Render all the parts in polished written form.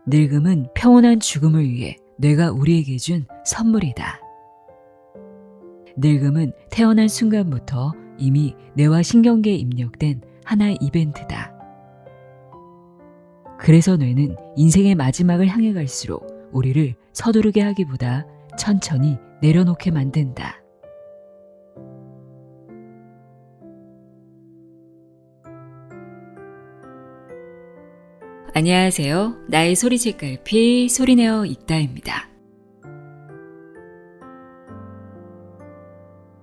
늙음은 평온한 죽음을 위해 뇌가 우리에게 준 선물이다. 늙음은 태어난 순간부터 이미 뇌와 신경계에 입력된 하나의 이벤트다. 그래서 뇌는 인생의 마지막을 향해 갈수록 우리를 서두르게 하기보다 천천히 내려놓게 만든다. 안녕하세요. 나의 소리 책갈피 소리내어 읽다입니다.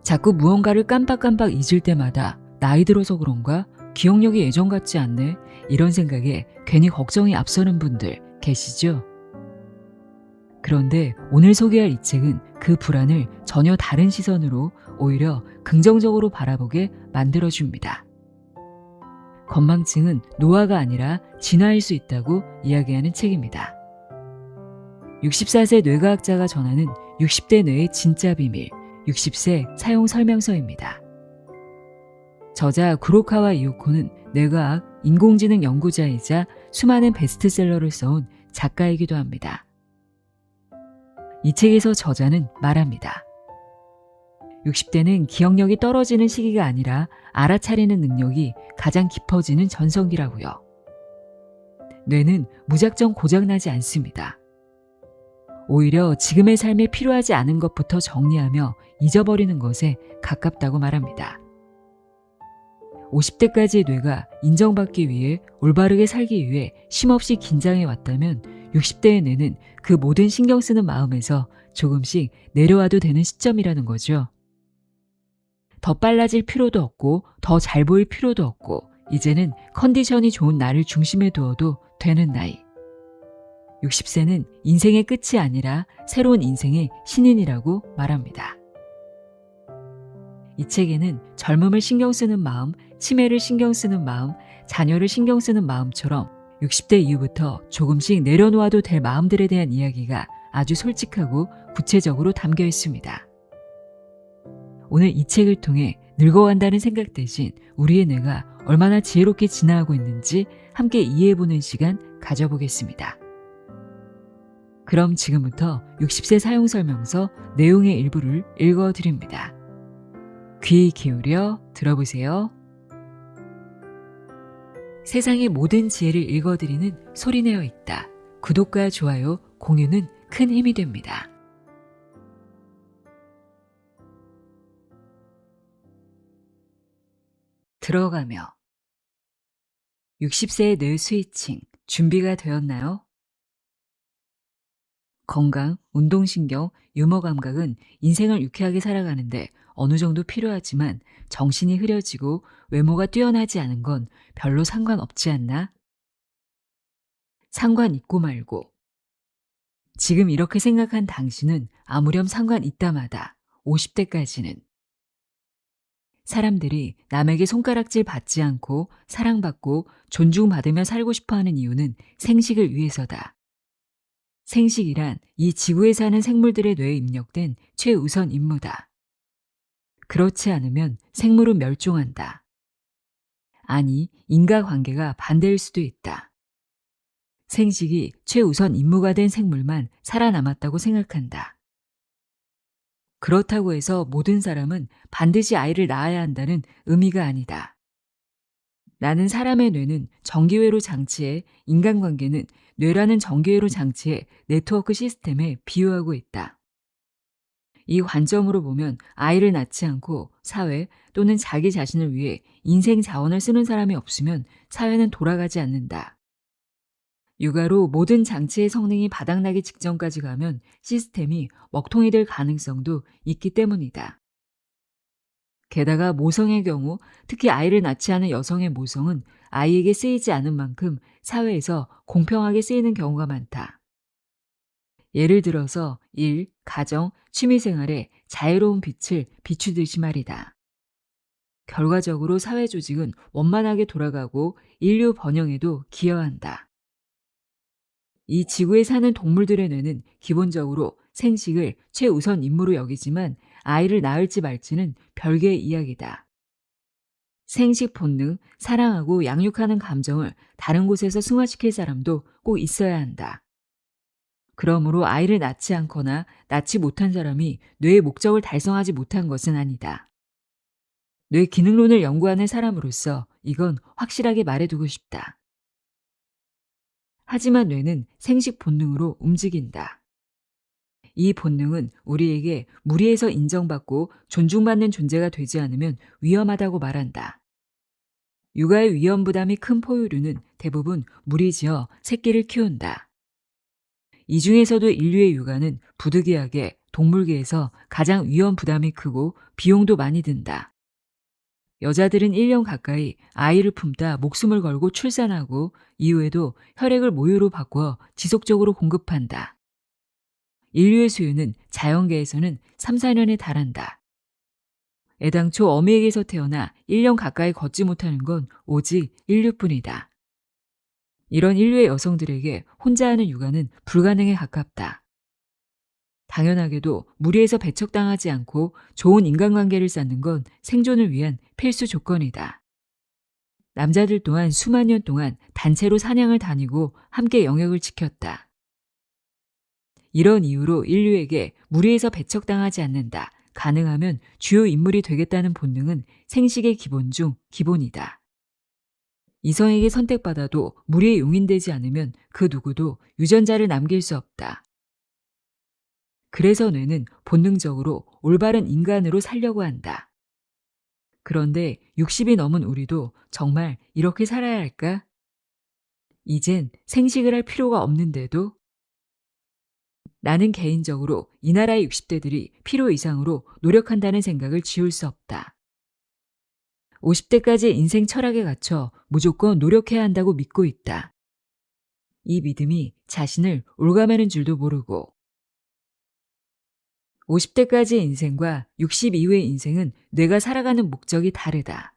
자꾸 무언가를 깜빡깜빡 잊을 때마다 나이 들어서 그런가? 기억력이 예전 같지 않네? 이런 생각에 괜히 걱정이 앞서는 분들 계시죠? 그런데 오늘 소개할 이 책은 그 불안을 전혀 다른 시선으로 오히려 긍정적으로 바라보게 만들어줍니다. 건망증은 노화가 아니라 진화일 수 있다고 이야기하는 책입니다. 64세 뇌과학자가 전하는 60대 뇌의 진짜 비밀, 60세 사용 설명서입니다. 저자 구로카와 이오코는 뇌과학, 인공지능 연구자이자 수많은 베스트셀러를 써온 작가이기도 합니다. 이 책에서 저자는 말합니다. 60대는 기억력이 떨어지는 시기가 아니라 알아차리는 능력이 가장 깊어지는 전성기라고요. 뇌는 무작정 고장나지 않습니다. 오히려 지금의 삶에 필요하지 않은 것부터 정리하며 잊어버리는 것에 가깝다고 말합니다. 50대까지의 뇌가 인정받기 위해 올바르게 살기 위해 쉼없이 긴장해 왔다면 60대의 뇌는 그 모든 신경 쓰는 마음에서 조금씩 내려와도 되는 시점이라는 거죠. 더 빨라질 필요도 없고 더 잘 보일 필요도 없고 이제는 컨디션이 좋은 나를 중심에 두어도 되는 나이. 60세는 인생의 끝이 아니라 새로운 인생의 신인이라고 말합니다. 이 책에는 젊음을 신경 쓰는 마음, 치매를 신경 쓰는 마음, 자녀를 신경 쓰는 마음처럼 60대 이후부터 조금씩 내려놓아도 될 마음들에 대한 이야기가 아주 솔직하고 구체적으로 담겨 있습니다. 오늘 이 책을 통해 늙어간다는 생각 대신 우리의 뇌가 얼마나 지혜롭게 진화하고 있는지 함께 이해해보는 시간 가져보겠습니다. 그럼 지금부터 60세 사용 설명서 내용의 일부를 읽어드립니다. 귀 기울여 들어보세요. 세상의 모든 지혜를 읽어드리는 소리내어 읽다. 구독과 좋아요, 공유는 큰 힘이 됩니다. 들어가며 60세의 뇌 스위칭 준비가 되었나요? 건강, 운동신경, 유머 감각은 인생을 유쾌하게 살아가는데 어느 정도 필요하지만 정신이 흐려지고 외모가 뛰어나지 않은 건 별로 상관없지 않나? 상관 있고 말고. 지금 이렇게 생각한 당신은 아무렴 상관 있다마다 50대까지는 사람들이 남에게 손가락질 받지 않고 사랑받고 존중받으며 살고 싶어하는 이유는 생식을 위해서다. 생식이란 이 지구에 사는 생물들의 뇌에 입력된 최우선 임무다. 그렇지 않으면 생물은 멸종한다. 아니, 인과관계가 반대일 수도 있다. 생식이 최우선 임무가 된 생물만 살아남았다고 생각한다. 그렇다고 해서 모든 사람은 반드시 아이를 낳아야 한다는 의미가 아니다. 나는 사람의 뇌는 전기회로 장치에, 인간관계는 뇌라는 전기회로 장치의 네트워크 시스템에 비유하고 있다. 이 관점으로 보면 아이를 낳지 않고 사회 또는 자기 자신을 위해 인생 자원을 쓰는 사람이 없으면 사회는 돌아가지 않는다. 육아로 모든 장치의 성능이 바닥나기 직전까지 가면 시스템이 먹통이 될 가능성도 있기 때문이다. 게다가 모성의 경우 특히 아이를 낳지 않은 여성의 모성은 아이에게 쓰이지 않은 만큼 사회에서 공평하게 쓰이는 경우가 많다. 예를 들어서 일, 가정, 취미생활에 자유로운 빛을 비추듯이 말이다. 결과적으로 사회 조직은 원만하게 돌아가고 인류 번영에도 기여한다. 이 지구에 사는 동물들의 뇌는 기본적으로 생식을 최우선 임무로 여기지만 아이를 낳을지 말지는 별개의 이야기다. 생식 본능, 사랑하고 양육하는 감정을 다른 곳에서 승화시킬 사람도 꼭 있어야 한다. 그러므로 아이를 낳지 않거나 낳지 못한 사람이 뇌의 목적을 달성하지 못한 것은 아니다. 뇌 기능론을 연구하는 사람으로서 이건 확실하게 말해두고 싶다. 하지만 뇌는 생식 본능으로 움직인다. 이 본능은 우리에게 무리에서 인정받고 존중받는 존재가 되지 않으면 위험하다고 말한다. 육아의 위험 부담이 큰 포유류는 대부분 무리지어 새끼를 키운다. 이 중에서도 인류의 육아는 부득이하게 동물계에서 가장 위험 부담이 크고 비용도 많이 든다. 여자들은 1년 가까이 아이를 품다 목숨을 걸고 출산하고 이후에도 혈액을 모유로 바꿔 지속적으로 공급한다. 인류의 수유는 자연계에서는 3, 4년에 달한다. 애당초 어미에게서 태어나 1년 가까이 걷지 못하는 건 오직 인류뿐이다. 이런 인류의 여성들에게 혼자 하는 육아는 불가능에 가깝다. 당연하게도 무리에서 배척당하지 않고 좋은 인간관계를 쌓는 건 생존을 위한 필수 조건이다. 남자들 또한 수만 년 동안 단체로 사냥을 다니고 함께 영역을 지켰다. 이런 이유로 인류에게 무리에서 배척당하지 않는다. 가능하면 주요 인물이 되겠다는 본능은 생식의 기본 중 기본이다. 이성에게 선택받아도 무리에 용인되지 않으면 그 누구도 유전자를 남길 수 없다. 그래서 뇌는 본능적으로 올바른 인간으로 살려고 한다. 그런데 60이 넘은 우리도 정말 이렇게 살아야 할까? 이젠 생식을 할 필요가 없는데도? 나는 개인적으로 이 나라의 60대들이 필요 이상으로 노력한다는 생각을 지울 수 없다. 50대까지의 인생 철학에 갇혀 무조건 노력해야 한다고 믿고 있다. 이 믿음이 자신을 올가매는 줄도 모르고 50대까지의 인생과 60 이후의 인생은 뇌가 살아가는 목적이 다르다.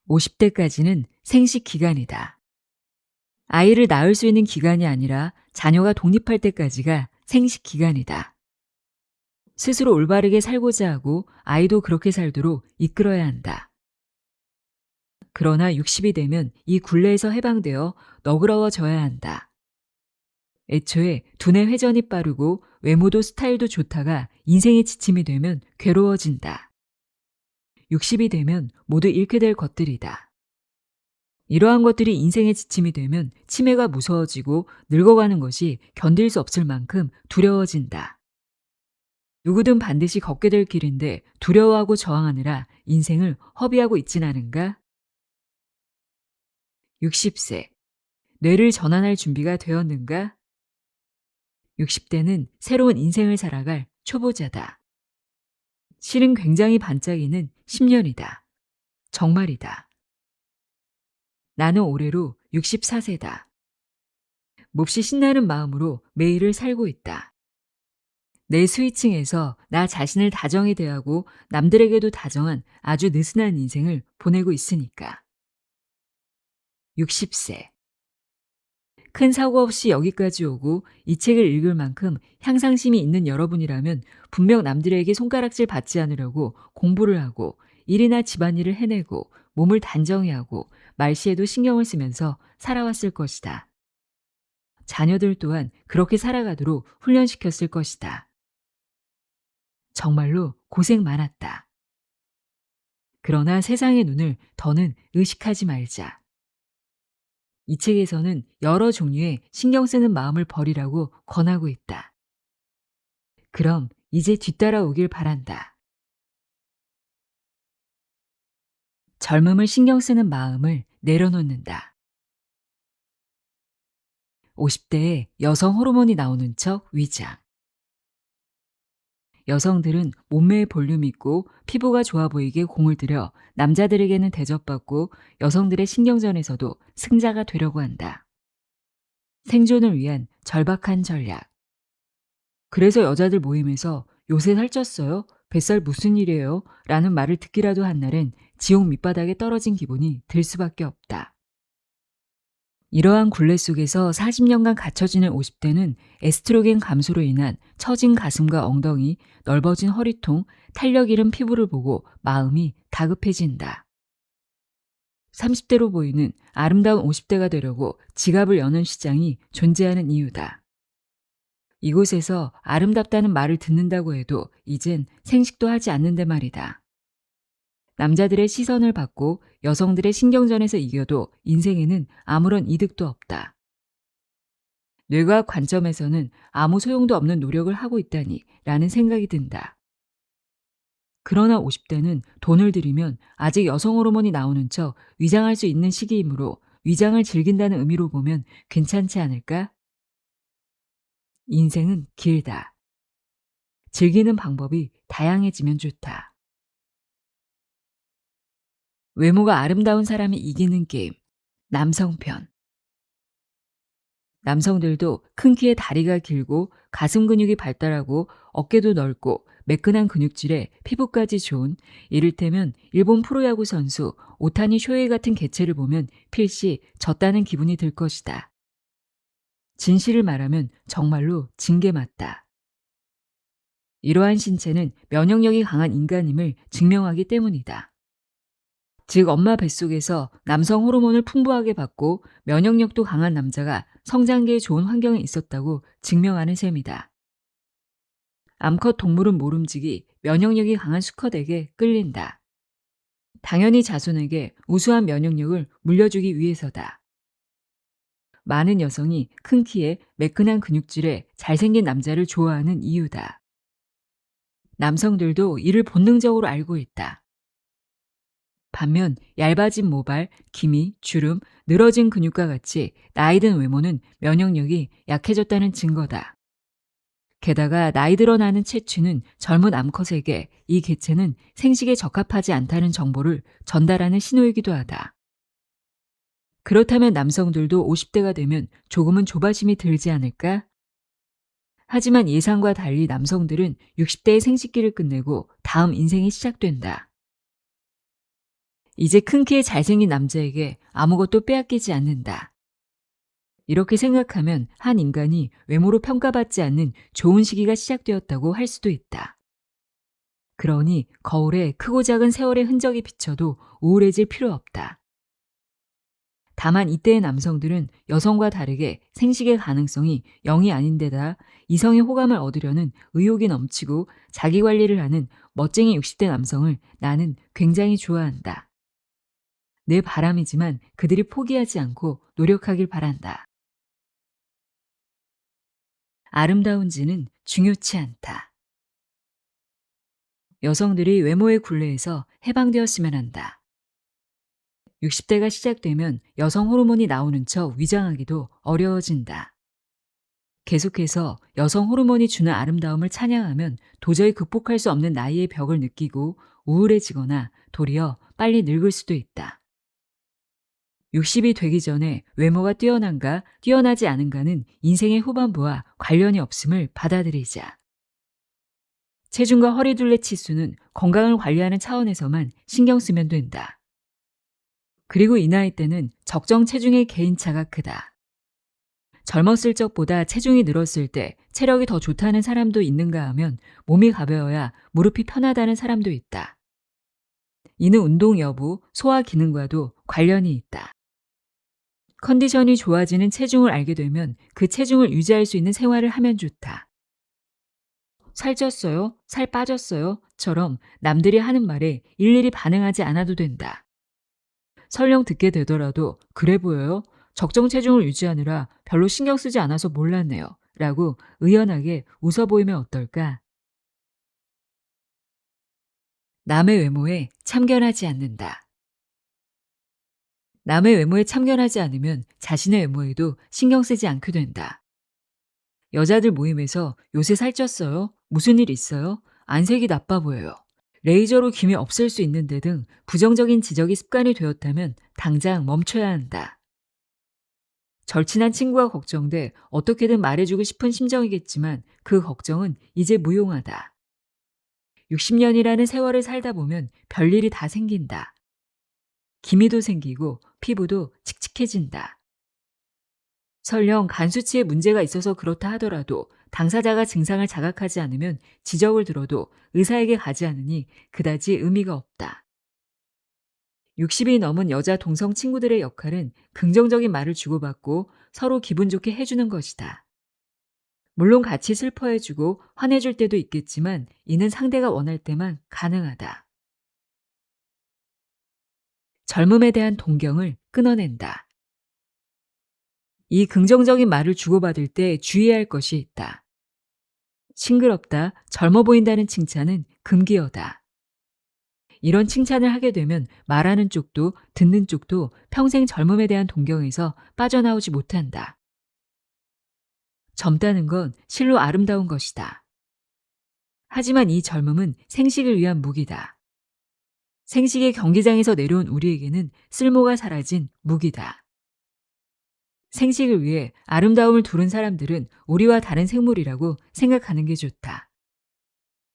50대까지는 생식 기간이다. 아이를 낳을 수 있는 기간이 아니라 자녀가 독립할 때까지가 생식 기간이다. 스스로 올바르게 살고자 하고 아이도 그렇게 살도록 이끌어야 한다. 그러나 60이 되면 이 굴레에서 해방되어 너그러워져야 한다. 애초에 두뇌 회전이 빠르고 외모도 스타일도 좋다가 인생의 지침이 되면 괴로워진다. 60이 되면 모두 잃게 될 것들이다. 이러한 것들이 인생의 지침이 되면 치매가 무서워지고 늙어가는 것이 견딜 수 없을 만큼 두려워진다. 누구든 반드시 걷게 될 길인데 두려워하고 저항하느라 인생을 허비하고 있진 않은가? 60세. 뇌를 전환할 준비가 되었는가? 60대는 새로운 인생을 살아갈 초보자다. 실은 굉장히 반짝이는 10년이다. 정말이다. 나는 올해로 64세다. 몹시 신나는 마음으로 매일을 살고 있다. 내 스위칭에서 나 자신을 다정히 대하고 남들에게도 다정한 아주 느슨한 인생을 보내고 있으니까. 60세. 큰 사고 없이 여기까지 오고 이 책을 읽을 만큼 향상심이 있는 여러분이라면 분명 남들에게 손가락질 받지 않으려고 공부를 하고 일이나 집안일을 해내고 몸을 단정히 하고 말씨에도 신경을 쓰면서 살아왔을 것이다. 자녀들 또한 그렇게 살아가도록 훈련시켰을 것이다. 정말로 고생 많았다. 그러나 세상의 눈을 더는 의식하지 말자. 이 책에서는 여러 종류의 신경 쓰는 마음을 버리라고 권하고 있다. 그럼 이제 뒤따라오길 바란다. 젊음을 신경 쓰는 마음을 내려놓는다. 50대에 여성 호르몬이 나오는 척 위장. 여성들은 몸매에 볼륨 있고 피부가 좋아 보이게 공을 들여 남자들에게는 대접받고 여성들의 신경전에서도 승자가 되려고 한다. 생존을 위한 절박한 전략. 그래서 여자들 모임에서 요새 살쪘어요? 뱃살 무슨 일이에요? 라는 말을 듣기라도 한 날엔 지옥 밑바닥에 떨어진 기분이 들 수밖에 없다. 이러한 굴레 속에서 40년간 갇혀지는 50대는 에스트로겐 감소로 인한 처진 가슴과 엉덩이, 넓어진 허리통, 탄력 잃은 피부를 보고 마음이 다급해진다. 30대로 보이는 아름다운 50대가 되려고 지갑을 여는 시장이 존재하는 이유다. 이곳에서 아름답다는 말을 듣는다고 해도 이젠 생식도 하지 않는데 말이다. 남자들의 시선을 받고 여성들의 신경전에서 이겨도 인생에는 아무런 이득도 없다. 뇌과학 관점에서는 아무 소용도 없는 노력을 하고 있다니 라는 생각이 든다. 그러나 50대는 돈을 들이면 아직 여성 호르몬이 나오는 척 위장할 수 있는 시기이므로 위장을 즐긴다는 의미로 보면 괜찮지 않을까? 인생은 길다. 즐기는 방법이 다양해지면 좋다. 외모가 아름다운 사람이 이기는 게임. 남성편. 남성들도 큰 키에 다리가 길고 가슴 근육이 발달하고 어깨도 넓고 매끈한 근육질에 피부까지 좋은 이를테면 일본 프로야구 선수 오타니 쇼헤이 같은 개체를 보면 필시 졌다는 기분이 들 것이다. 진실을 말하면 정말로 징계 맞다. 이러한 신체는 면역력이 강한 인간임을 증명하기 때문이다. 즉 엄마 뱃속에서 남성 호르몬을 풍부하게 받고 면역력도 강한 남자가 성장기에 좋은 환경에 있었다고 증명하는 셈이다. 암컷 동물은 모름지기 면역력이 강한 수컷에게 끌린다. 당연히 자손에게 우수한 면역력을 물려주기 위해서다. 많은 여성이 큰 키에 매끈한 근육질에 잘생긴 남자를 좋아하는 이유다. 남성들도 이를 본능적으로 알고 있다. 반면 얇아진 모발, 기미, 주름, 늘어진 근육과 같이 나이든 외모는 면역력이 약해졌다는 증거다. 게다가 나이 들어 나는 채취는 젊은 암컷에게 이 개체는 생식에 적합하지 않다는 정보를 전달하는 신호이기도 하다. 그렇다면 남성들도 50대가 되면 조금은 조바심이 들지 않을까? 하지만 예상과 달리 남성들은 60대의 생식기를 끝내고 다음 인생이 시작된다. 이제 큰 키에 잘생긴 남자에게 아무것도 빼앗기지 않는다. 이렇게 생각하면 한 인간이 외모로 평가받지 않는 좋은 시기가 시작되었다고 할 수도 있다. 그러니 거울에 크고 작은 세월의 흔적이 비쳐도 우울해질 필요 없다. 다만 이때의 남성들은 여성과 다르게 생식의 가능성이 0이 아닌데다 이성의 호감을 얻으려는 의욕이 넘치고 자기관리를 하는 멋쟁이 60대 남성을 나는 굉장히 좋아한다. 내 바람이지만 그들이 포기하지 않고 노력하길 바란다. 아름다운지는 중요치 않다. 여성들이 외모의 굴레에서 해방되었으면 한다. 60대가 시작되면 여성 호르몬이 나오는 척 위장하기도 어려워진다. 계속해서 여성 호르몬이 주는 아름다움을 찬양하면 도저히 극복할 수 없는 나이의 벽을 느끼고 우울해지거나 도리어 빨리 늙을 수도 있다. 60이 되기 전에 외모가 뛰어난가 뛰어나지 않은가는 인생의 후반부와 관련이 없음을 받아들이자. 체중과 허리둘레 치수는 건강을 관리하는 차원에서만 신경 쓰면 된다. 그리고 이 나이 때는 적정 체중의 개인차가 크다. 젊었을 적보다 체중이 늘었을 때 체력이 더 좋다는 사람도 있는가 하면 몸이 가벼워야 무릎이 편하다는 사람도 있다. 이는 운동 여부, 소화 기능과도 관련이 있다. 컨디션이 좋아지는 체중을 알게 되면 그 체중을 유지할 수 있는 생활을 하면 좋다. 살쪘어요? 살 빠졌어요? 처럼 남들이 하는 말에 일일이 반응하지 않아도 된다. 설령 듣게 되더라도 그래 보여요? 적정 체중을 유지하느라 별로 신경 쓰지 않아서 몰랐네요. 라고 의연하게 웃어 보이면 어떨까? 남의 외모에 참견하지 않는다. 남의 외모에 참견하지 않으면 자신의 외모에도 신경 쓰지 않게 된다. 여자들 모임에서 요새 살쪘어요? 무슨 일 있어요? 안색이 나빠 보여요. 레이저로 김이 없앨 수 있는데 등 부정적인 지적이 습관이 되었다면 당장 멈춰야 한다. 절친한 친구가 걱정돼 어떻게든 말해주고 싶은 심정이겠지만 그 걱정은 이제 무용하다. 60년이라는 세월을 살다 보면 별일이 다 생긴다. 기미도 생기고 피부도 칙칙해진다. 설령 간 수치에 문제가 있어서 그렇다 하더라도 당사자가 증상을 자각하지 않으면 지적을 들어도 의사에게 가지 않으니 그다지 의미가 없다. 60이 넘은 여자 동성 친구들의 역할은 긍정적인 말을 주고받고 서로 기분 좋게 해주는 것이다. 물론 같이 슬퍼해주고 화내줄 때도 있겠지만 이는 상대가 원할 때만 가능하다. 젊음에 대한 동경을 끊어낸다. 이 긍정적인 말을 주고받을 때 주의해야 할 것이 있다. 싱그럽다, 젊어 보인다는 칭찬은 금기어다. 이런 칭찬을 하게 되면 말하는 쪽도 듣는 쪽도 평생 젊음에 대한 동경에서 빠져나오지 못한다. 젊다는 건 실로 아름다운 것이다. 하지만 이 젊음은 생식을 위한 무기다. 생식의 경기장에서 내려온 우리에게는 쓸모가 사라진 무기다. 생식을 위해 아름다움을 두른 사람들은 우리와 다른 생물이라고 생각하는 게 좋다.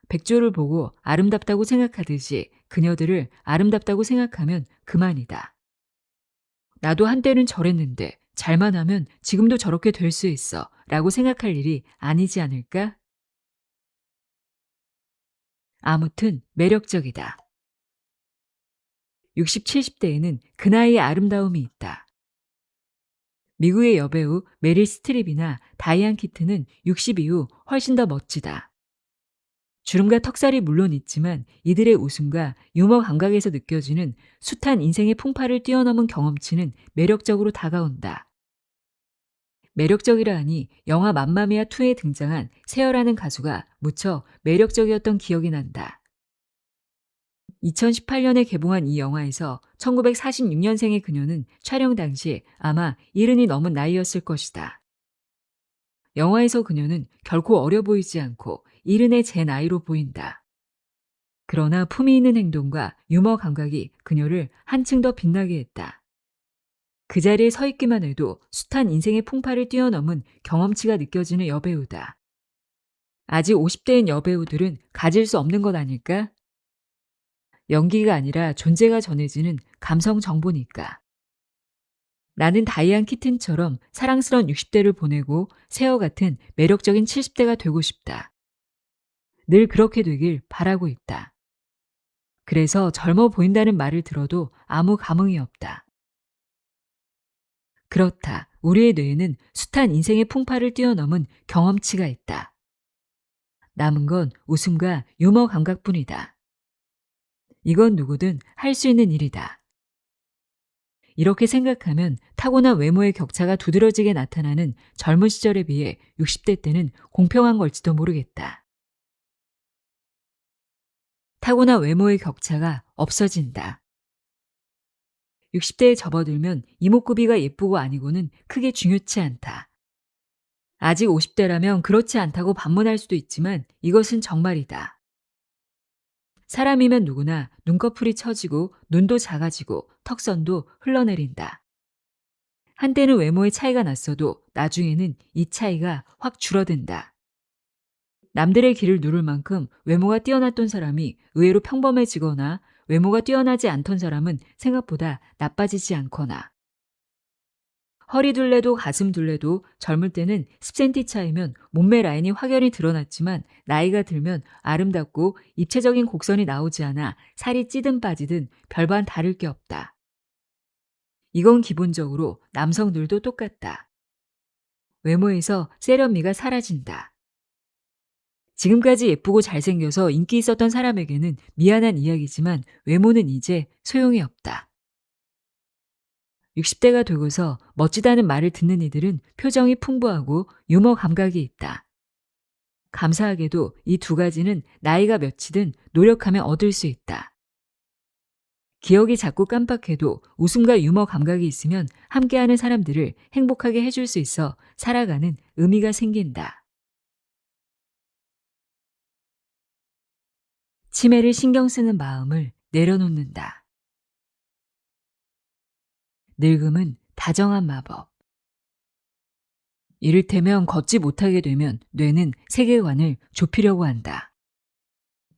백조를 보고 아름답다고 생각하듯이 그녀들을 아름답다고 생각하면 그만이다. 나도 한때는 저랬는데 잘만 하면 지금도 저렇게 될 수 있어 라고 생각할 일이 아니지 않을까? 아무튼 매력적이다. 60, 70대에는 그 나이의 아름다움이 있다. 미국의 여배우 메릴 스트립이나 다이안 키트는 60 이후 훨씬 더 멋지다. 주름과 턱살이 물론 있지만 이들의 웃음과 유머 감각에서 느껴지는 숱한 인생의 풍파를 뛰어넘은 경험치는 매력적으로 다가온다. 매력적이라 하니 영화 맘마미아2에 등장한 세어라는 가수가 무척 매력적이었던 기억이 난다. 2018년에 개봉한 이 영화에서 1946년생의 그녀는 촬영 당시 아마 70이 넘은 나이였을 것이다. 영화에서 그녀는 결코 어려 보이지 않고 70의 제 나이로 보인다. 그러나 품위 있는 행동과 유머 감각이 그녀를 한층 더 빛나게 했다. 그 자리에 서 있기만 해도 숱한 인생의 풍파를 뛰어넘은 경험치가 느껴지는 여배우다. 아직 50대인 여배우들은 가질 수 없는 것 아닐까? 연기가 아니라 존재가 전해지는 감성 정보니까. 나는 다이안 키튼처럼 사랑스러운 60대를 보내고 세어 같은 매력적인 70대가 되고 싶다. 늘 그렇게 되길 바라고 있다. 그래서 젊어 보인다는 말을 들어도 아무 감흥이 없다. 그렇다. 우리의 뇌에는 숱한 인생의 풍파를 뛰어넘은 경험치가 있다. 남은 건 웃음과 유머 감각뿐이다. 이건 누구든 할 수 있는 일이다. 이렇게 생각하면 타고난 외모의 격차가 두드러지게 나타나는 젊은 시절에 비해 60대 때는 공평한 걸지도 모르겠다. 타고난 외모의 격차가 없어진다. 60대에 접어들면 이목구비가 예쁘고 아니고는 크게 중요치 않다. 아직 50대라면 그렇지 않다고 반문할 수도 있지만 이것은 정말이다. 사람이면 누구나 눈꺼풀이 처지고 눈도 작아지고 턱선도 흘러내린다. 한때는 외모의 차이가 났어도 나중에는 이 차이가 확 줄어든다. 남들의 길을 누를 만큼 외모가 뛰어났던 사람이 의외로 평범해지거나 외모가 뛰어나지 않던 사람은 생각보다 나빠지지 않거나 허리 둘레도 가슴 둘레도 젊을 때는 10cm 차이면 몸매 라인이 확연히 드러났지만 나이가 들면 아름답고 입체적인 곡선이 나오지 않아 살이 찌든 빠지든 별반 다를 게 없다. 이건 기본적으로 남성들도 똑같다. 외모에서 세련미가 사라진다. 지금까지 예쁘고 잘생겨서 인기 있었던 사람에게는 미안한 이야기지만 외모는 이제 소용이 없다. 60대가 되고서 멋지다는 말을 듣는 이들은 표정이 풍부하고 유머 감각이 있다. 감사하게도 이 두 가지는 나이가 몇이든 노력하면 얻을 수 있다. 기억이 자꾸 깜빡해도 웃음과 유머 감각이 있으면 함께하는 사람들을 행복하게 해줄 수 있어 살아가는 의미가 생긴다. 치매를 신경 쓰는 마음을 내려놓는다. 늙음은 다정한 마법. 이를테면 걷지 못하게 되면 뇌는 세계관을 좁히려고 한다.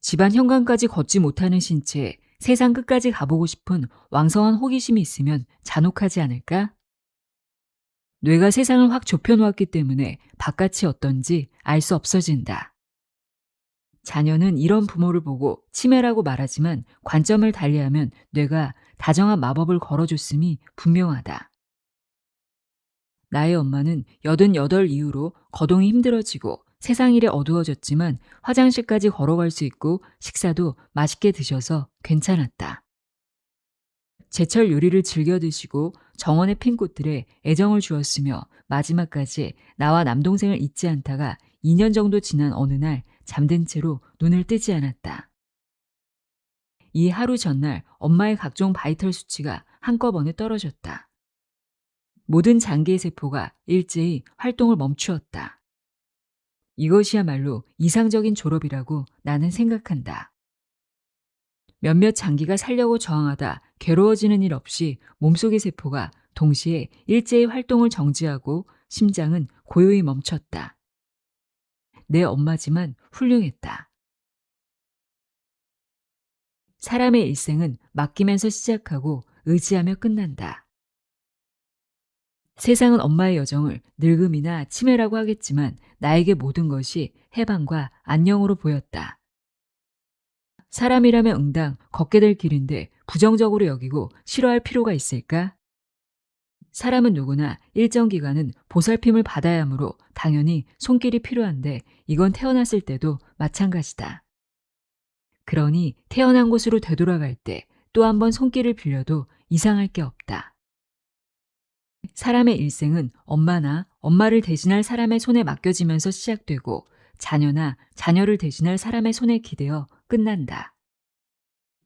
집안 현관까지 걷지 못하는 신체에 세상 끝까지 가보고 싶은 왕성한 호기심이 있으면 잔혹하지 않을까? 뇌가 세상을 확 좁혀놓았기 때문에 바깥이 어떤지 알 수 없어진다. 자녀는 이런 부모를 보고 치매라고 말하지만 관점을 달리하면 뇌가 다정한 마법을 걸어줬음이 분명하다. 나의 엄마는 88 이후로 거동이 힘들어지고 세상 일에 어두워졌지만 화장실까지 걸어갈 수 있고 식사도 맛있게 드셔서 괜찮았다. 제철 요리를 즐겨 드시고 정원의 핀 꽃들에 애정을 주었으며 마지막까지 나와 남동생을 잊지 않다가 2년 정도 지난 어느 날 잠든 채로 눈을 뜨지 않았다. 이 하루 전날 엄마의 각종 바이털 수치가 한꺼번에 떨어졌다. 모든 장기의 세포가 일제히 활동을 멈추었다. 이것이야말로 이상적인 졸업이라고 나는 생각한다. 몇몇 장기가 살려고 저항하다 괴로워지는 일 없이 몸속의 세포가 동시에 일제히 활동을 정지하고 심장은 고요히 멈췄다. 내 엄마지만 훌륭했다. 사람의 일생은 맡기면서 시작하고 의지하며 끝난다. 세상은 엄마의 여정을 늙음이나 치매라고 하겠지만 나에게 모든 것이 해방과 안녕으로 보였다. 사람이라면 응당 걷게 될 길인데 부정적으로 여기고 싫어할 필요가 있을까? 사람은 누구나 일정 기간은 보살핌을 받아야 하므로 당연히 손길이 필요한데 이건 태어났을 때도 마찬가지다. 그러니 태어난 곳으로 되돌아갈 때 또 한 번 손길을 빌려도 이상할 게 없다. 사람의 일생은 엄마나 엄마를 대신할 사람의 손에 맡겨지면서 시작되고 자녀나 자녀를 대신할 사람의 손에 기대어 끝난다.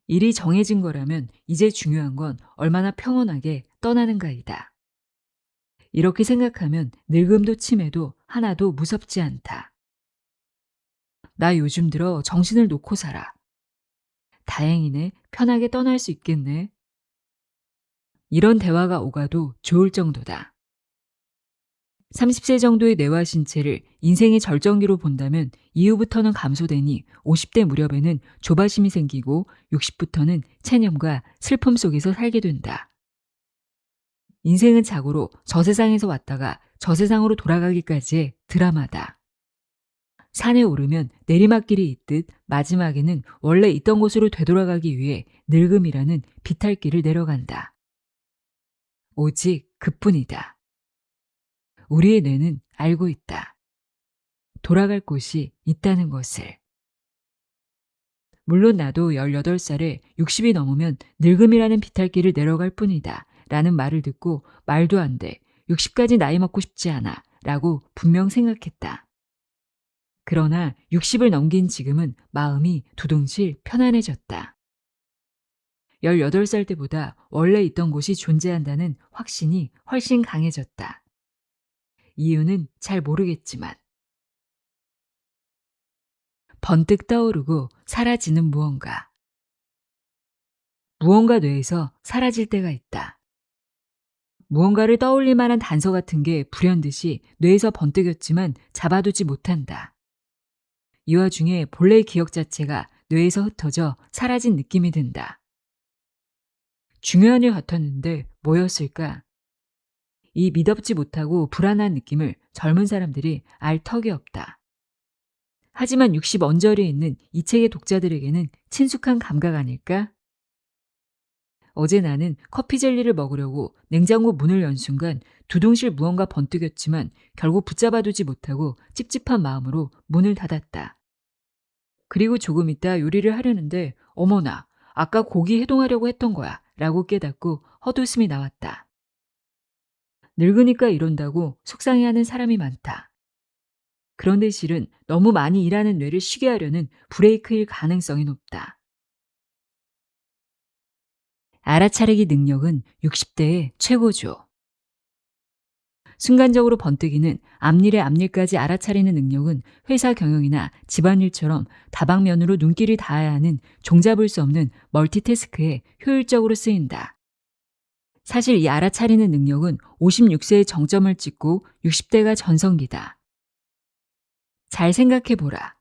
일이 정해진 거라면 이제 중요한 건 얼마나 평온하게 떠나는가이다. 이렇게 생각하면 늙음도 치매도 하나도 무섭지 않다. 나 요즘 들어 정신을 놓고 살아. 다행이네. 편하게 떠날 수 있겠네. 이런 대화가 오가도 좋을 정도다. 30세 정도의 뇌와 신체를 인생의 절정기로 본다면 이후부터는 감소되니 50대 무렵에는 조바심이 생기고 60부터는 체념과 슬픔 속에서 살게 된다. 인생은 자고로 저 세상에서 왔다가 저 세상으로 돌아가기까지의 드라마다. 산에 오르면 내리막길이 있듯 마지막에는 원래 있던 곳으로 되돌아가기 위해 늙음이라는 비탈길을 내려간다. 오직 그뿐이다. 우리의 뇌는 알고 있다. 돌아갈 곳이 있다는 것을. 물론 나도 18살에 60이 넘으면 늙음이라는 비탈길을 내려갈 뿐이다. 라는 말을 듣고 말도 안 돼. 60까지 나이 먹고 싶지 않아. 라고 분명 생각했다. 그러나 60을 넘긴 지금은 마음이 두둥실 편안해졌다. 18살 때보다 원래 있던 곳이 존재한다는 확신이 훨씬 강해졌다. 이유는 잘 모르겠지만. 번뜩 떠오르고 사라지는 무언가. 무언가 뇌에서 사라질 때가 있다. 무언가를 떠올릴 만한 단서 같은 게 불현듯이 뇌에서 번뜩였지만 잡아두지 못한다. 이 와중에 본래의 기억 자체가 뇌에서 흩어져 사라진 느낌이 든다. 중요한 일 같았는데 뭐였을까? 이 미덥지 못하고 불안한 느낌을 젊은 사람들이 알 턱이 없다. 하지만 60 언저리에 있는 이 책의 독자들에게는 친숙한 감각 아닐까? 어제 나는 커피 젤리를 먹으려고 냉장고 문을 연 순간 두둥실 무언가 번뜩였지만 결국 붙잡아두지 못하고 찝찝한 마음으로 문을 닫았다. 그리고 조금 있다 요리를 하려는데 어머나 아까 고기 해동하려고 했던 거야 라고 깨닫고 헛웃음이 나왔다. 늙으니까 이런다고 속상해하는 사람이 많다. 그런데 실은 너무 많이 일하는 뇌를 쉬게 하려는 브레이크일 가능성이 높다. 알아차리기 능력은 60대의 최고죠. 순간적으로 번뜩이는 앞일의 앞일까지 알아차리는 능력은 회사 경영이나 집안일처럼 다방면으로 눈길이 닿아야 하는 종잡을 수 없는 멀티태스크에 효율적으로 쓰인다. 사실 이 알아차리는 능력은 56세의 정점을 찍고 60대가 전성기다. 잘 생각해보라.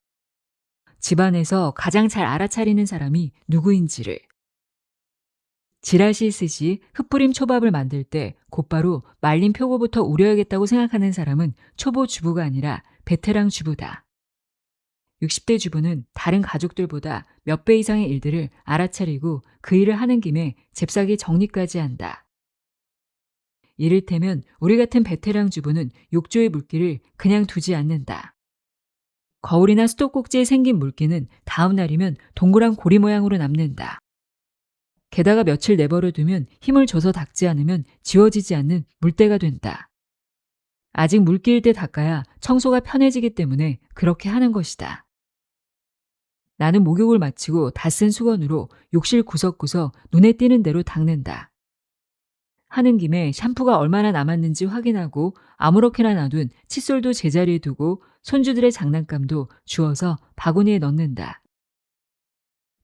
집안에서 가장 잘 알아차리는 사람이 누구인지를. 지라시 쓰시 흩뿌림 초밥을 만들 때 곧바로 말린 표고부터 우려야겠다고 생각하는 사람은 초보 주부가 아니라 베테랑 주부다. 60대 주부는 다른 가족들보다 몇 배 이상의 일들을 알아차리고 그 일을 하는 김에 잽싸게 정리까지 한다. 이를테면 우리 같은 베테랑 주부는 욕조의 물기를 그냥 두지 않는다. 거울이나 수도꼭지에 생긴 물기는 다음 날이면 동그란 고리 모양으로 남는다. 게다가 며칠 내버려 두면 힘을 줘서 닦지 않으면 지워지지 않는 물때가 된다. 아직 물기일 때 닦아야 청소가 편해지기 때문에 그렇게 하는 것이다. 나는 목욕을 마치고 다 쓴 수건으로 욕실 구석구석 눈에 띄는 대로 닦는다. 하는 김에 샴푸가 얼마나 남았는지 확인하고 아무렇게나 놔둔 칫솔도 제자리에 두고 손주들의 장난감도 주워서 바구니에 넣는다.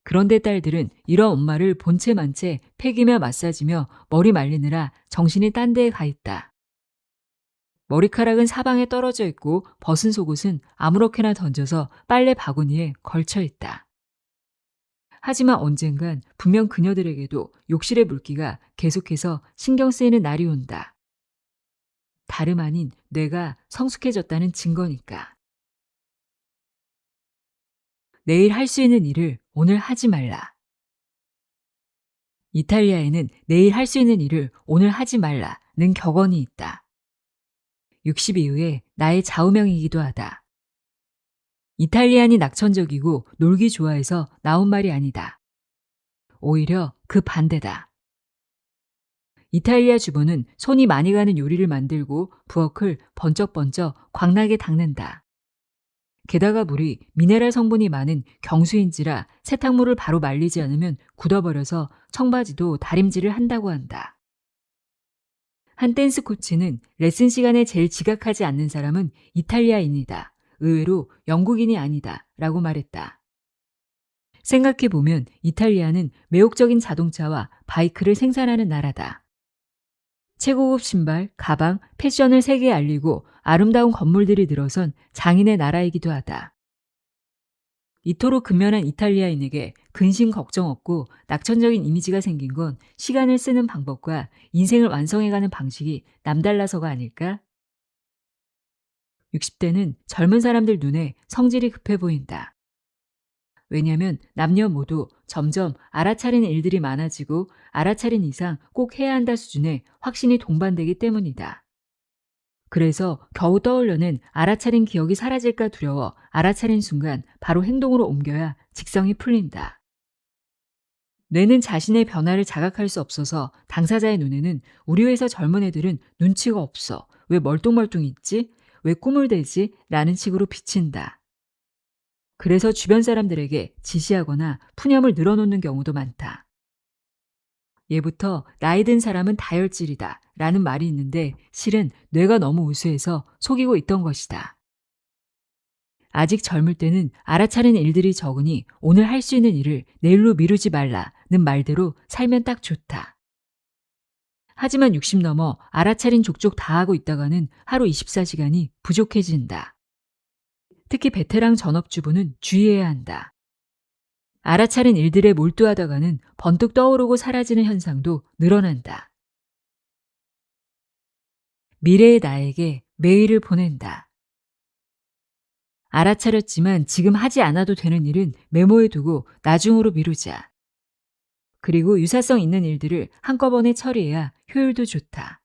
그런데 딸들은 이런 엄마를 본체 만채 패기며 마사지며 머리 말리느라 정신이 딴 데에 가 있다. 머리카락은 사방에 떨어져 있고 벗은 속옷은 아무렇게나 던져서 빨래 바구니에 걸쳐 있다. 하지만 언젠간 분명 그녀들에게도 욕실의 물기가 계속해서 신경 쓰이는 날이 온다. 다름 아닌 뇌가 성숙해졌다는 증거니까. 내일 할 수 있는 일을 오늘 하지 말라. 이탈리아에는 내일 할 수 있는 일을 오늘 하지 말라는 격언이 있다. 60 이후에 나의 좌우명이기도 하다. 이탈리안이 낙천적이고 놀기 좋아해서 나온 말이 아니다. 오히려 그 반대다. 이탈리아 주부는 손이 많이 가는 요리를 만들고 부엌을 번쩍번쩍 광나게 닦는다. 게다가 물이 미네랄 성분이 많은 경수인지라 세탁물을 바로 말리지 않으면 굳어버려서 청바지도 다림질을 한다고 한다. 한 댄스 코치는 레슨 시간에 제일 지각하지 않는 사람은 이탈리아인이다. 의외로 영국인이 아니다. 라고 말했다. 생각해보면 이탈리아는 매혹적인 자동차와 바이크를 생산하는 나라다. 최고급 신발, 가방, 패션을 세계에 알리고 아름다운 건물들이 늘어선 장인의 나라이기도 하다. 이토록 근면한 이탈리아인에게 근심 걱정 없고 낙천적인 이미지가 생긴 건 시간을 쓰는 방법과 인생을 완성해가는 방식이 남달라서가 아닐까? 60대는 젊은 사람들 눈에 성질이 급해 보인다. 왜냐하면 남녀 모두 점점 알아차리는 일들이 많아지고 알아차린 이상 꼭 해야 한다 수준의 확신이 동반되기 때문이다. 그래서 겨우 떠올려낸 알아차린 기억이 사라질까 두려워 알아차린 순간 바로 행동으로 옮겨야 직성이 풀린다. 뇌는 자신의 변화를 자각할 수 없어서 당사자의 눈에는 우리 회사 젊은 애들은 눈치가 없어. 왜 멀뚱멀뚱 있지? 왜 꿈을 대지? 라는 식으로 비친다. 그래서 주변 사람들에게 지시하거나 푸념을 늘어놓는 경우도 많다. 예부터 나이 든 사람은 다혈질이다 라는 말이 있는데 실은 뇌가 너무 우수해서 속이고 있던 것이다. 아직 젊을 때는 알아차리는 일들이 적으니 오늘 할 수 있는 일을 내일로 미루지 말라는 말대로 살면 딱 좋다. 하지만 60 넘어 알아차린 족족 다 하고 있다가는 하루 24시간이 부족해진다. 특히 베테랑 전업주부는 주의해야 한다. 알아차린 일들에 몰두하다가는 번뜩 떠오르고 사라지는 현상도 늘어난다. 미래의 나에게 메일을 보낸다. 알아차렸지만 지금 하지 않아도 되는 일은 메모해 두고 나중으로 미루자. 그리고 유사성 있는 일들을 한꺼번에 처리해야 효율도 좋다.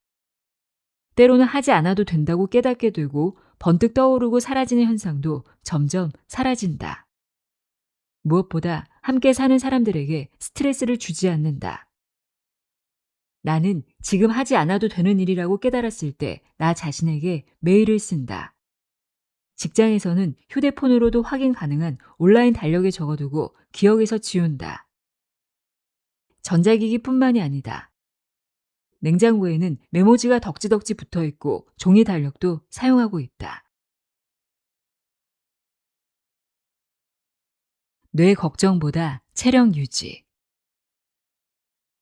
때로는 하지 않아도 된다고 깨닫게 되고 번뜩 떠오르고 사라지는 현상도 점점 사라진다. 무엇보다 함께 사는 사람들에게 스트레스를 주지 않는다. 나는 지금 하지 않아도 되는 일이라고 깨달았을 때 나 자신에게 메일을 쓴다. 직장에서는 휴대폰으로도 확인 가능한 온라인 달력에 적어두고 기억에서 지운다. 전자기기뿐만이 아니다. 냉장고에는 메모지가 덕지덕지 붙어있고 종이 달력도 사용하고 있다. 뇌 걱정보다 체력 유지.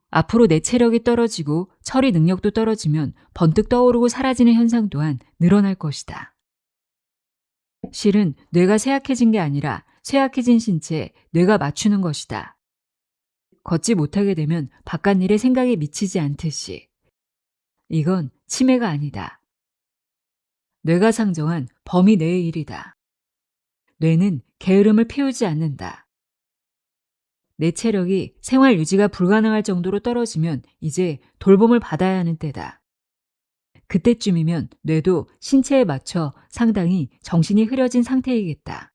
앞으로 내 체력이 떨어지고 처리 능력도 떨어지면 번뜩 떠오르고 사라지는 현상 또한 늘어날 것이다. 실은 뇌가 쇠약해진 게 아니라 쇠약해진 신체에 뇌가 맞추는 것이다. 걷지 못하게 되면 바깥일에 생각이 미치지 않듯이. 이건 치매가 아니다. 뇌가 상정한 범위 내의 일이다. 뇌는 게으름을 피우지 않는다. 내 체력이 생활 유지가 불가능할 정도로 떨어지면 이제 돌봄을 받아야 하는 때다. 그때쯤이면 뇌도 신체에 맞춰 상당히 정신이 흐려진 상태이겠다.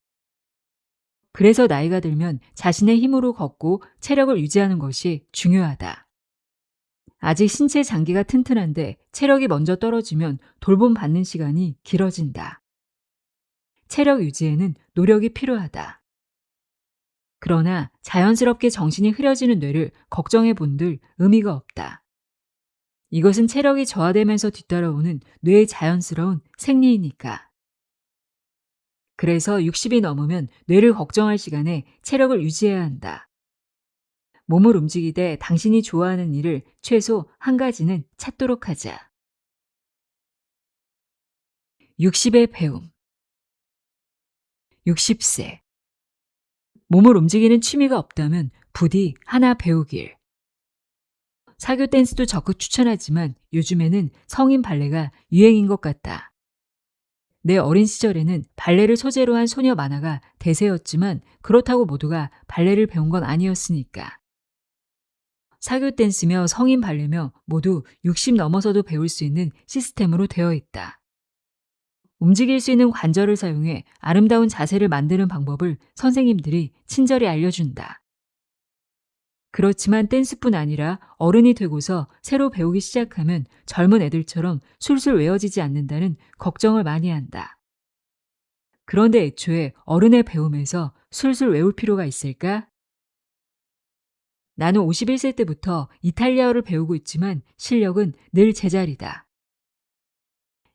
그래서 나이가 들면 자신의 힘으로 걷고 체력을 유지하는 것이 중요하다. 아직 신체 장기가 튼튼한데 체력이 먼저 떨어지면 돌봄 받는 시간이 길어진다. 체력 유지에는 노력이 필요하다. 그러나 자연스럽게 정신이 흐려지는 뇌를 걱정해 본들 의미가 없다. 이것은 체력이 저하되면서 뒤따라오는 뇌의 자연스러운 생리이니까. 그래서 60이 넘으면 뇌를 걱정할 시간에 체력을 유지해야 한다. 몸을 움직이되 당신이 좋아하는 일을 최소 한 가지는 찾도록 하자. 60의 배움. 60세. 몸을 움직이는 취미가 없다면 부디 하나 배우길. 사교 댄스도 적극 추천하지만 요즘에는 성인 발레가 유행인 것 같다. 내 어린 시절에는 발레를 소재로 한 소녀 만화가 대세였지만 그렇다고 모두가 발레를 배운 건 아니었으니까. 사교 댄스며 성인 발레며 모두 60 넘어서도 배울 수 있는 시스템으로 되어 있다. 움직일 수 있는 관절을 사용해 아름다운 자세를 만드는 방법을 선생님들이 친절히 알려준다. 그렇지만 댄스뿐 아니라 어른이 되고서 새로 배우기 시작하면 젊은 애들처럼 술술 외워지지 않는다는 걱정을 많이 한다. 그런데 애초에 어른의 배움에서 술술 외울 필요가 있을까? 나는 51세 때부터 이탈리아어를 배우고 있지만 실력은 늘 제자리다.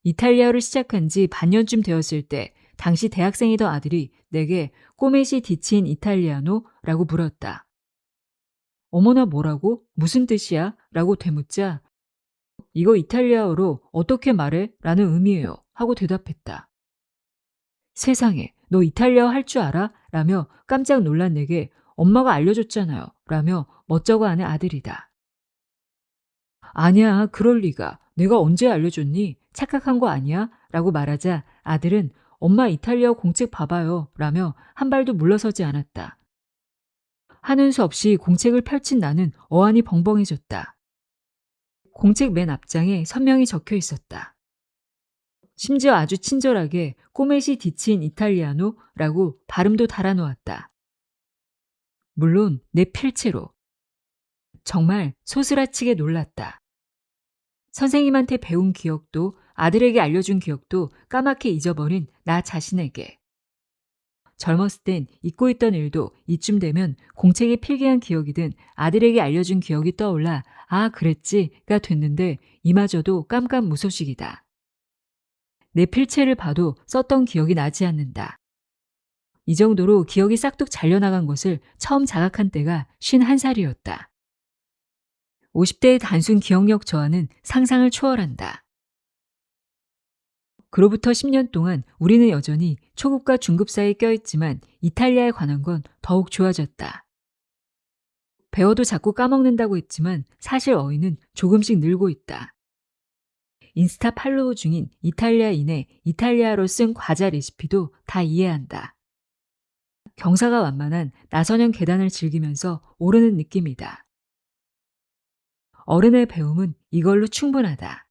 이탈리아어를 시작한 지 반년쯤 되었을 때 당시 대학생이던 아들이 내게 꼬메시 디친 이탈리아노라고 물었다. 어머나 뭐라고? 무슨 뜻이야? 라고 되묻자 이거 이탈리아어로 어떻게 말해? 라는 의미예요. 하고 대답했다. 세상에 너 이탈리아어 할 줄 알아? 라며 깜짝 놀란 내게 엄마가 알려줬잖아요. 라며 멋쩍어 하는 아들이다. 아니야 그럴 리가. 내가 언제 알려줬니? 착각한 거 아니야? 라고 말하자 아들은 엄마 이탈리아어 공책 봐봐요. 라며 한 발도 물러서지 않았다. 하는 수 없이 공책을 펼친 나는 어안이 벙벙해졌다. 공책 맨 앞장에 선명히 적혀 있었다. 심지어 아주 친절하게 꼬메시 디친 이탈리아노라고 발음도 달아놓았다. 물론 내 필체로. 정말 소스라치게 놀랐다. 선생님한테 배운 기억도 아들에게 알려준 기억도 까맣게 잊어버린 나 자신에게. 젊었을 땐 잊고 있던 일도 이쯤 되면 공책에 필기한 기억이든 아들에게 알려준 기억이 떠올라 아 그랬지가 됐는데 이마저도 깜깜무소식이다. 내 필체를 봐도 썼던 기억이 나지 않는다. 이 정도로 기억이 싹둑 잘려나간 것을 처음 자각한 때가 51살이었다. 50대의 단순 기억력 저하는 상상을 초월한다. 그로부터 10년 동안 우리는 여전히 초급과 중급 사이에 껴있지만 이탈리아에 관한 건 더욱 좋아졌다. 배워도 자꾸 까먹는다고 했지만 사실 어휘는 조금씩 늘고 있다. 인스타 팔로우 중인 이탈리아인의 이탈리아로 쓴 과자 레시피도 다 이해한다. 경사가 완만한 나선형 계단을 즐기면서 오르는 느낌이다. 어른의 배움은 이걸로 충분하다.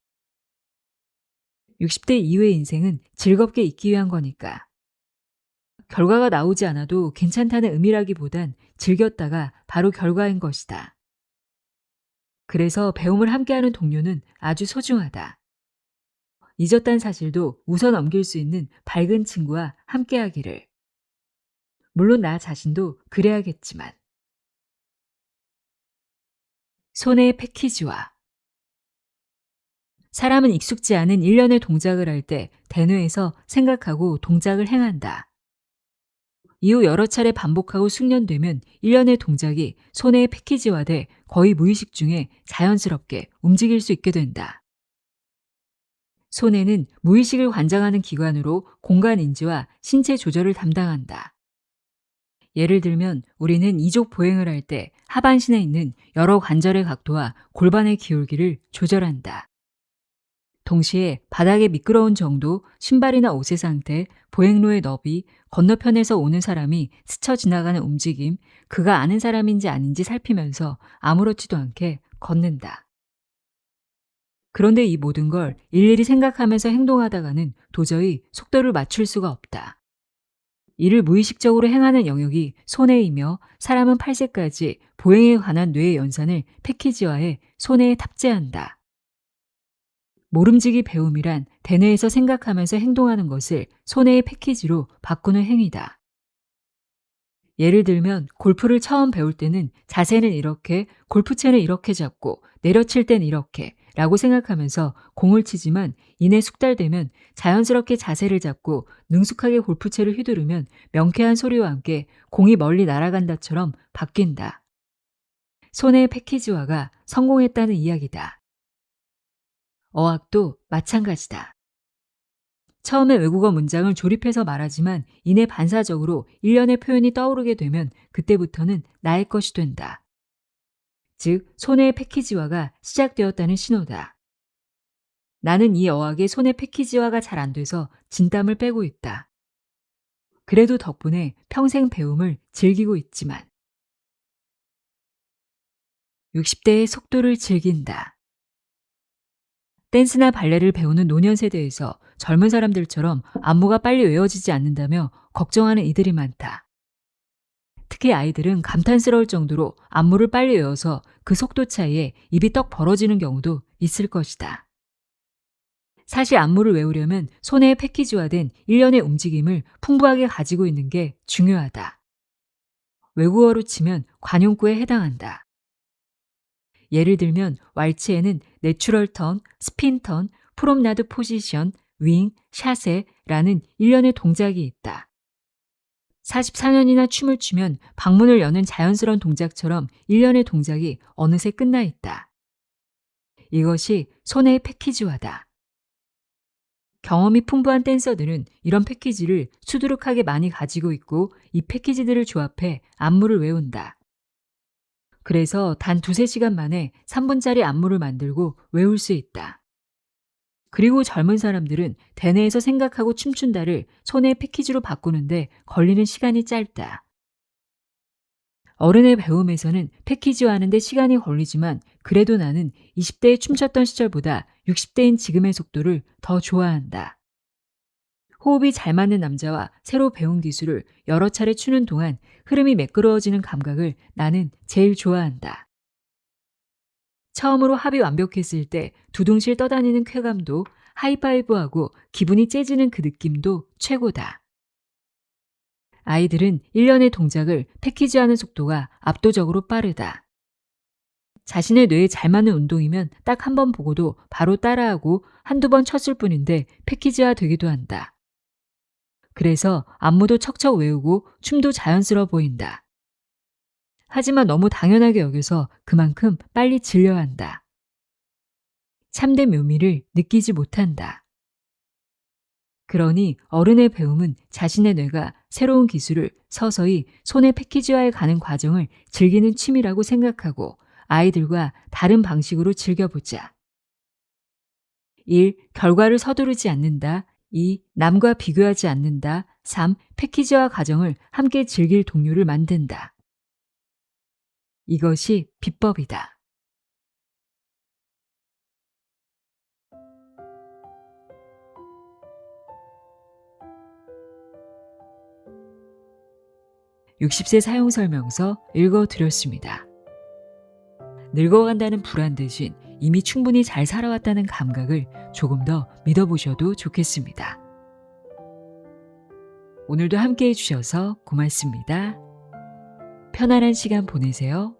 60대 이후의 인생은 즐겁게 있기 위한 거니까. 결과가 나오지 않아도 괜찮다는 의미라기보단 즐겼다가 바로 결과인 것이다. 그래서 배움을 함께하는 동료는 아주 소중하다. 잊었다는 사실도 웃어 넘길 수 있는 밝은 친구와 함께하기를. 물론 나 자신도 그래야겠지만. 손의 패키지화. 사람은 익숙지 않은 일련의 동작을 할 때 대뇌에서 생각하고 동작을 행한다. 이후 여러 차례 반복하고 숙련되면 일련의 동작이 손의 패키지화돼 거의 무의식 중에 자연스럽게 움직일 수 있게 된다. 손에는 무의식을 관장하는 기관으로 공간 인지와 신체 조절을 담당한다. 예를 들면 우리는 이족 보행을 할 때 하반신에 있는 여러 관절의 각도와 골반의 기울기를 조절한다. 동시에 바닥의 미끄러운 정도, 신발이나 옷의 상태, 보행로의 너비, 건너편에서 오는 사람이 스쳐 지나가는 움직임, 그가 아는 사람인지 아닌지 살피면서 아무렇지도 않게 걷는다. 그런데 이 모든 걸 일일이 생각하면서 행동하다가는 도저히 속도를 맞출 수가 없다. 이를 무의식적으로 행하는 영역이 손해이며 사람은 8세까지 보행에 관한 뇌의 연산을 패키지화해 손해에 탑재한다. 모름지기 배움이란 대뇌에서 생각하면서 행동하는 것을 손해의 패키지로 바꾸는 행위다. 예를 들면 골프를 처음 배울 때는 자세는 이렇게, 골프채는 이렇게 잡고 내려칠 땐 이렇게 라고 생각하면서 공을 치지만 이내 숙달되면 자연스럽게 자세를 잡고 능숙하게 골프채를 휘두르면 명쾌한 소리와 함께 공이 멀리 날아간다처럼 바뀐다. 손해의 패키지화가 성공했다는 이야기다. 어학도 마찬가지다. 처음에 외국어 문장을 조립해서 말하지만 이내 반사적으로 일련의 표현이 떠오르게 되면 그때부터는 나의 것이 된다. 즉, 손해의 패키지화가 시작되었다는 신호다. 나는 이 어학의 손해 패키지화가 잘 안 돼서 진땀을 빼고 있다. 그래도 덕분에 평생 배움을 즐기고 있지만 60대의 속도를 즐긴다. 댄스나 발레를 배우는 노년 세대에서 젊은 사람들처럼 안무가 빨리 외워지지 않는다며 걱정하는 이들이 많다. 특히 아이들은 감탄스러울 정도로 안무를 빨리 외워서 그 속도 차이에 입이 떡 벌어지는 경우도 있을 것이다. 사실 안무를 외우려면 손해의 패키지화된 일련의 움직임을 풍부하게 가지고 있는 게 중요하다. 외국어로 치면 관용구에 해당한다. 예를 들면 왈츠에는 내추럴 턴, 스핀 턴, 프롬나드 포지션, 윙, 샷에라는 일련의 동작이 있다. 44년이나 춤을 추면 방문을 여는 자연스러운 동작처럼 일련의 동작이 어느새 끝나 있다. 이것이 손해의 패키지화다. 경험이 풍부한 댄서들은 이런 패키지를 수두룩하게 많이 가지고 있고 이 패키지들을 조합해 안무를 외운다. 그래서 단 2-3시간 만에 3분짜리 안무를 만들고 외울 수 있다. 그리고 젊은 사람들은 대뇌에서 생각하고 춤춘다를 손의 패키지로 바꾸는데 걸리는 시간이 짧다. 어른의 배움에서는 패키지화하는데 시간이 걸리지만 그래도 나는 20대에 춤췄던 시절보다 60대인 지금의 속도를 더 좋아한다. 호흡이 잘 맞는 남자와 새로 배운 기술을 여러 차례 추는 동안 흐름이 매끄러워지는 감각을 나는 제일 좋아한다. 처음으로 합이 완벽했을 때 두둥실 떠다니는 쾌감도 하이파이브하고 기분이 째지는 그 느낌도 최고다. 아이들은 일련의 동작을 패키지하는 속도가 압도적으로 빠르다. 자신의 뇌에 잘 맞는 운동이면 딱 한 번 보고도 바로 따라하고 한두 번 쳤을 뿐인데 패키지화 되기도 한다. 그래서 안무도 척척 외우고 춤도 자연스러워 보인다. 하지만 너무 당연하게 여겨서 그만큼 빨리 질려야 한다. 참된 묘미를 느끼지 못한다. 그러니 어른의 배움은 자신의 뇌가 새로운 기술을 서서히 손에 패키지화해 가는 과정을 즐기는 취미라고 생각하고 아이들과 다른 방식으로 즐겨보자. 1. 결과를 서두르지 않는다. 2. 남과 비교하지 않는다. 3. 패키지화 과정을 함께 즐길 동료를 만든다. 이것이 비법이다. (60세) 사용설명서 읽어드렸습니다. 늙어간다는 불안 대신 이미 충분히 잘 살아왔다는 감각을 조금 더 믿어보셔도 좋겠습니다. 오늘도 함께해 주셔서 고맙습니다. 편안한 시간 보내세요.